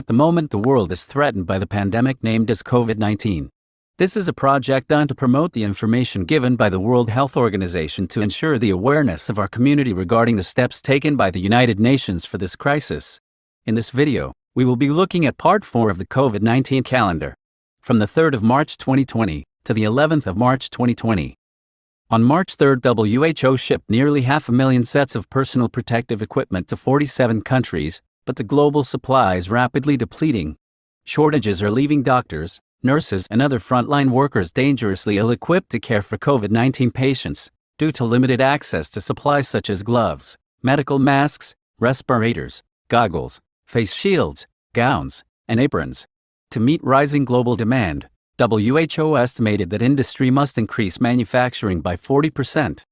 At the moment, the world is threatened by the pandemic named as COVID-19. This is a project done to promote the information given by the World Health Organization to ensure the awareness of our community regarding the steps taken by the United Nations for this crisis. In this video, we will be looking at Part 4 of the COVID-19 calendar, from the 3rd of March 2020 to the 11th of March 2020. On March 3rd, WHO shipped nearly 500,000 sets of personal protective equipment to 47 countries, but the global supply is rapidly depleting. Shortages are leaving doctors, nurses, and other frontline workers dangerously ill-equipped to care for COVID-19 patients, due to limited access to supplies such as gloves, medical masks, respirators, goggles, face shields, gowns, and aprons. To meet rising global demand, WHO estimated that industry must increase manufacturing by 40%.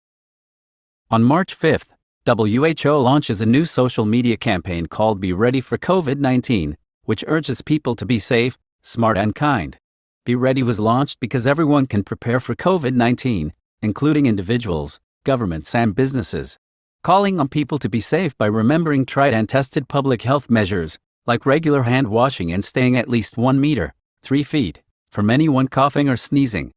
On March 5th, WHO launches a new social media campaign called Be Ready for COVID-19, which urges people to be safe, smart, and kind. Be Ready was launched because everyone can prepare for COVID-19, including individuals, governments, and businesses. Calling on people to be safe by remembering tried and tested public health measures, like regular hand washing and staying at least 1 meter, 3 feet, from anyone coughing or sneezing.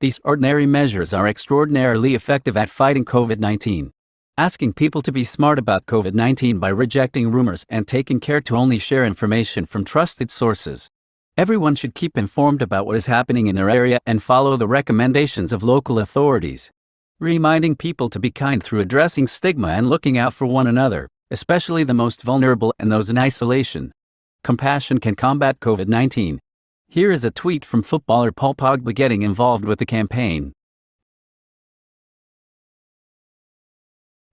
These ordinary measures are extraordinarily effective at fighting COVID-19. Asking people to be smart about COVID-19 by rejecting rumors and taking care to only share information from trusted sources. Everyone should keep informed about what is happening in their area and follow the recommendations of local authorities. Reminding people to be kind through addressing stigma and looking out for one another, especially the most vulnerable and those in isolation. Compassion can combat COVID-19. Here is a tweet from footballer Paul Pogba getting involved with the campaign.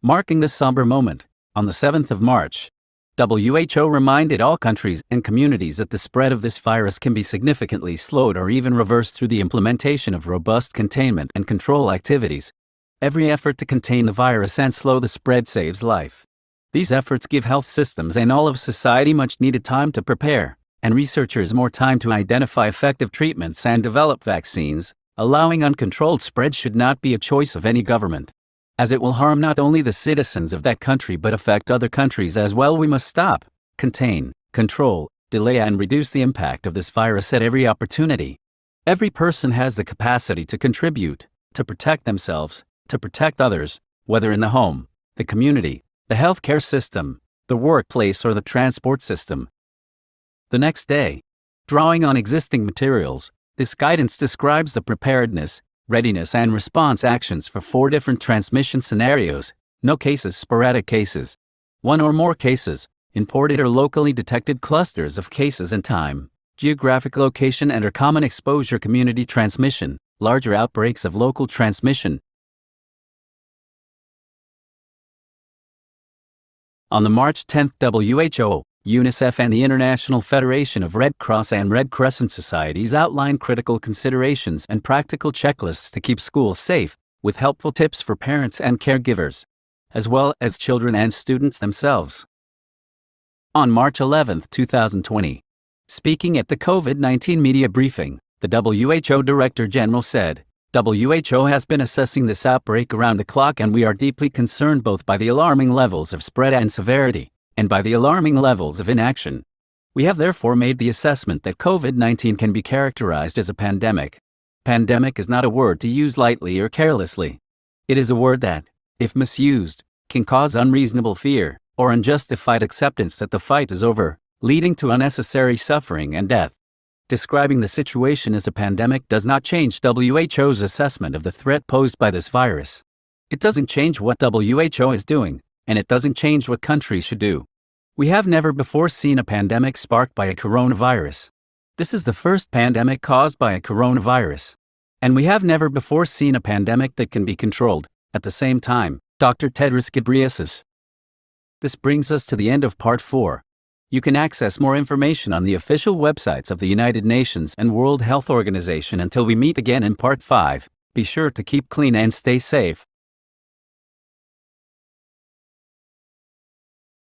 Marking this somber moment, on the 7th of March, WHO reminded all countries and communities that the spread of this virus can be significantly slowed or even reversed through the implementation of robust containment and control activities. Every effort to contain the virus and slow the spread saves life. These efforts give health systems and all of society much needed time to prepare, and researchers more time to identify effective treatments and develop vaccines. Allowing uncontrolled spread should not be a choice of any government, as it will harm not only the citizens of that country but affect other countries as well. We must stop, contain, control, delay, and reduce the impact of this virus at every opportunity. Every person has the capacity to contribute, to protect themselves, to protect others, whether in the home, the community, the healthcare system, the workplace, or the transport system. The next day, drawing on existing materials, this guidance describes the preparedness, readiness, and response actions for 4 different transmission scenarios: no cases, sporadic cases, 1 or more cases, imported or locally detected clusters of cases and time, geographic location and/or common exposure, community transmission, larger outbreaks of local transmission. On the March 10th, WHO, UNICEF, and the International Federation of Red Cross and Red Crescent Societies outlined critical considerations and practical checklists to keep schools safe, with helpful tips for parents and caregivers, as well as children and students themselves. On March 11, 2020, speaking at the COVID-19 media briefing, the WHO Director General said, WHO has been assessing this outbreak around the clock, and we are deeply concerned both by the alarming levels of spread and severity, and by the alarming levels of inaction. We have therefore made the assessment that COVID-19 can be characterized as a pandemic. Pandemic is not a word to use lightly or carelessly. It is a word that, if misused, can cause unreasonable fear or unjustified acceptance that the fight is over, leading to unnecessary suffering and death. Describing the situation as a pandemic does not change WHO's assessment of the threat posed by this virus. It doesn't change what WHO is doing, and it doesn't change what countries should do. We have never before seen a pandemic sparked by a coronavirus. This is the first pandemic caused by a coronavirus. And we have never before seen a pandemic that can be controlled, at the same time, Dr. Tedros Ghebreyesus. This brings us to the end of Part 4. You can access more information on the official websites of the United Nations and World Health Organization. Until we meet again in Part 5, be sure to keep clean and stay safe.